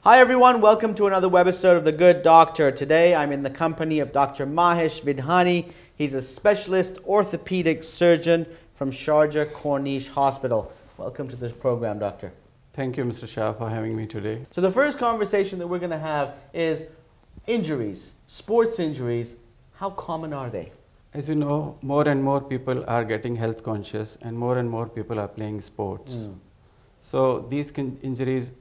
Hi everyone, welcome to another webisode of The Good Doctor. Today I'm in the company of Dr. Mahesh Vidhani. He's a specialist orthopedic surgeon from Sharjah Corniche Hospital. Welcome to this program, Doctor. Thank you, Mr. Shah, for having me today. So the first conversation that we're going to have is injuries, sports injuries. How common are they? As you know, more and more people are getting health conscious and more people are playing sports. So these injuries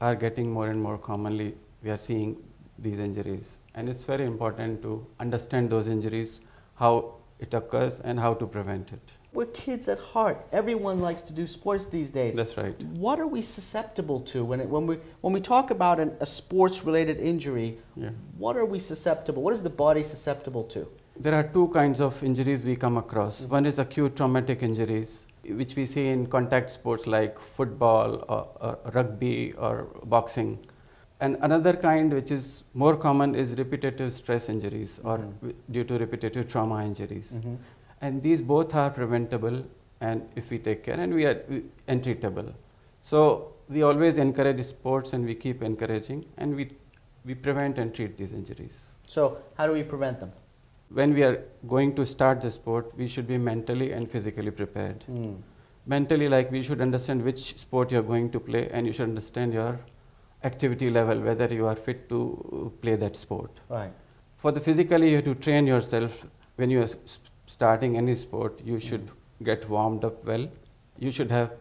are getting more and more commonly. We are seeing these injuries, and it's very important to understand those injuries, how it occurs and how to prevent it. We're kids at heart. Everyone likes to do sports these days. That's right. What are we susceptible to when we talk about a sports-related injury? Yeah. What are we susceptible? What is the body susceptible to? There are two kinds of injuries we come across. One is acute traumatic injuries, which we see in contact sports like football or rugby or boxing. And another kind, which is more common, is repetitive stress injuries or due to repetitive trauma injuries. And these both are preventable, and if we take care, and and treatable. So we always encourage sports, and we keep encouraging, and we prevent and treat these injuries. So how do we prevent them? When we are going to start the sport, we should be mentally and physically prepared. Mentally, like we should understand which sport you are going to play, and you should understand your activity level, whether you are fit to play that sport. Right. For the physically, you have to train yourself. When you are starting any sport, you should get warmed up well. You should have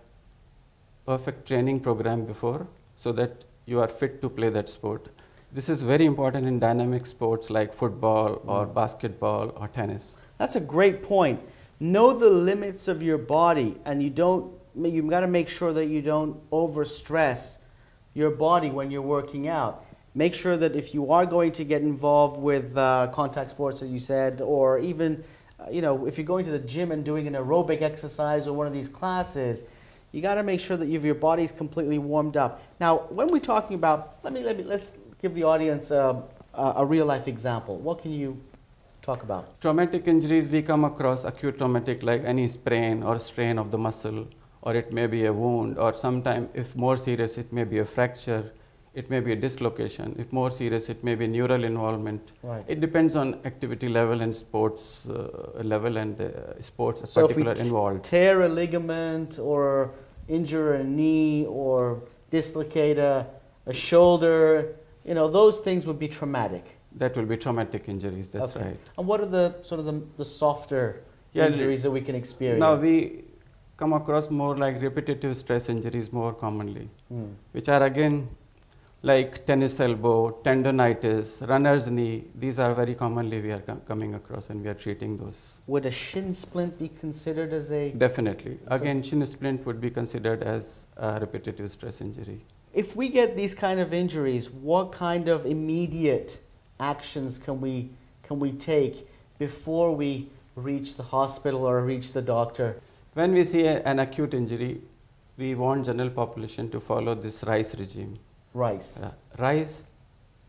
perfect training program before, so that you are fit to play that sport. This is very important in dynamic sports like football or basketball or tennis. That's a great point. Know the limits of your body, and you've got to make sure that you don't overstress your body when you're working out. Make sure that if you are going to get involved with contact sports, as you said, or even if you're going to the gym and doing an aerobic exercise or one of these classes, you got to make sure that your body's completely warmed up. Now, when we're talking about, let's give the audience a real life example. What can you talk about? Traumatic injuries, we come across acute traumatic like any sprain or strain of the muscle, or it may be a wound, or sometimes if more serious it may be a fracture, it may be a dislocation. If more serious it may be neural involvement. Right. It depends on activity level and sports level and sports so particular involved. Tear a ligament or injure a knee or dislocate a shoulder, those things would be traumatic. That will be traumatic injuries, that's right. And what are the softer injuries that we can experience? Now we come across more like repetitive stress injuries more commonly, which are again like tennis elbow, tendonitis, runner's knee. These are very commonly we are coming across, and we are treating those. Would a shin splint be considered as a... Definitely. Again, shin splint would be considered as a repetitive stress injury. If we get these kind of injuries, what kind of immediate actions can we take before we reach the hospital or reach the doctor? When we see an acute injury, we want general population to follow this R.I.C.E regime. R.I.C.E. R.I.C.E,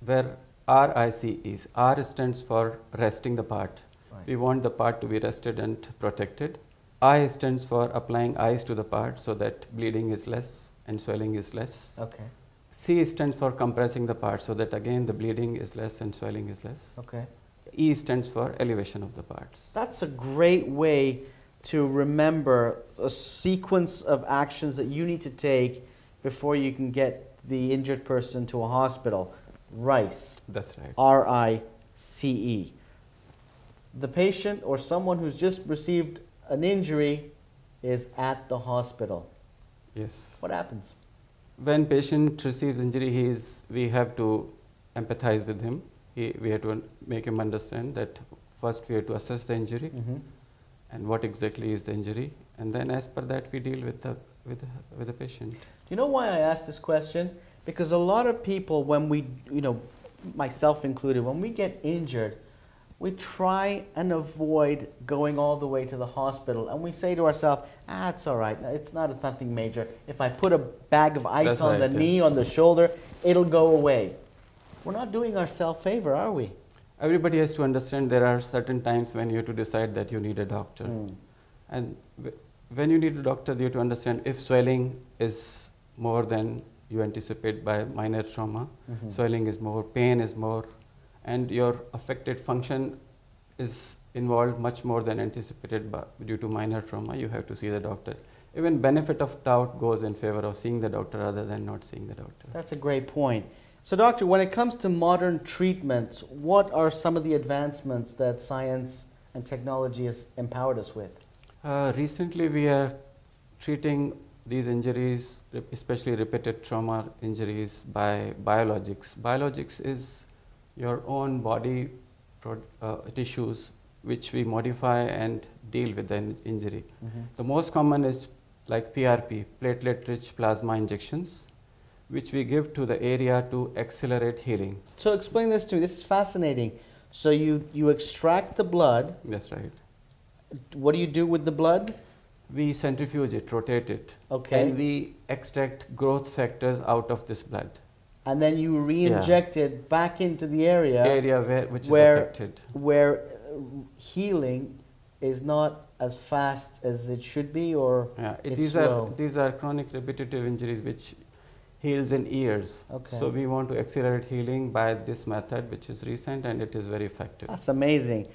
where R.I.C.E is. R stands for resting the part. Right. We want the part to be rested and protected. I stands for applying ice to the part so that bleeding is less and swelling is less. Okay. C stands for compressing the part so that again the bleeding is less and swelling is less. Okay. E stands for elevation of the parts. That's a great way to remember a sequence of actions that you need to take before you can get the injured person to a hospital. R.I.C.E. That's right. R.I.C.E. The patient or someone who's just received an injury is at the hospital. Yes. What happens? When patient receives injury, we have to empathize with him. We have to make him understand that first we have to assess the injury and what exactly is the injury, and then as per that we deal with the patient. Do you know why I asked this question? Because a lot of people, when we, myself included, when we get injured, we try and avoid going all the way to the hospital, and we say to ourselves, it's all right, it's nothing major. If I put a bag of ice on the knee, on the shoulder, it'll go away. We're not doing ourselves a favor, are we? Everybody has to understand there are certain times when you have to decide that you need a doctor. And when you need a doctor, you have to understand if swelling is more than you anticipate by minor trauma. Swelling is more, pain is more, and your affected function is involved much more than anticipated due to minor trauma. You have to see the doctor. Even benefit of doubt goes in favor of seeing the doctor rather than not seeing the doctor. That's a great point. So doctor, when it comes to modern treatment, what are some of the advancements that science and technology has empowered us with? Recently we are treating these injuries, especially repeated trauma injuries, by biologics. Biologics is your own body tissues which we modify and deal with the injury. The most common is like PRP, platelet-rich plasma injections, which we give to the area to accelerate healing. So explain this to me. This is fascinating. So you extract the blood. That's right. What do you do with the blood? We centrifuge it, rotate it, Okay. and we extract growth factors out of this blood. And then you re-inject it back into the area which is where affected. where healing is not as fast as it should be, or it's slow. These are chronic repetitive injuries which heals in years. Okay. So we want to accelerate healing by this method, which is recent and it is very effective. That's amazing.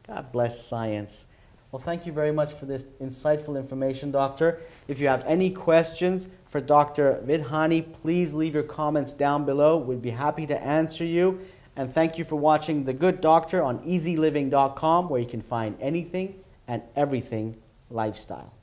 God bless science. Well, thank you very much for this insightful information, Doctor. If you have any questions for Dr. Vidhani, please leave your comments down below. We'd be happy to answer you. And thank you for watching The Good Doctor on eZeLiving.com, where you can find anything and everything lifestyle.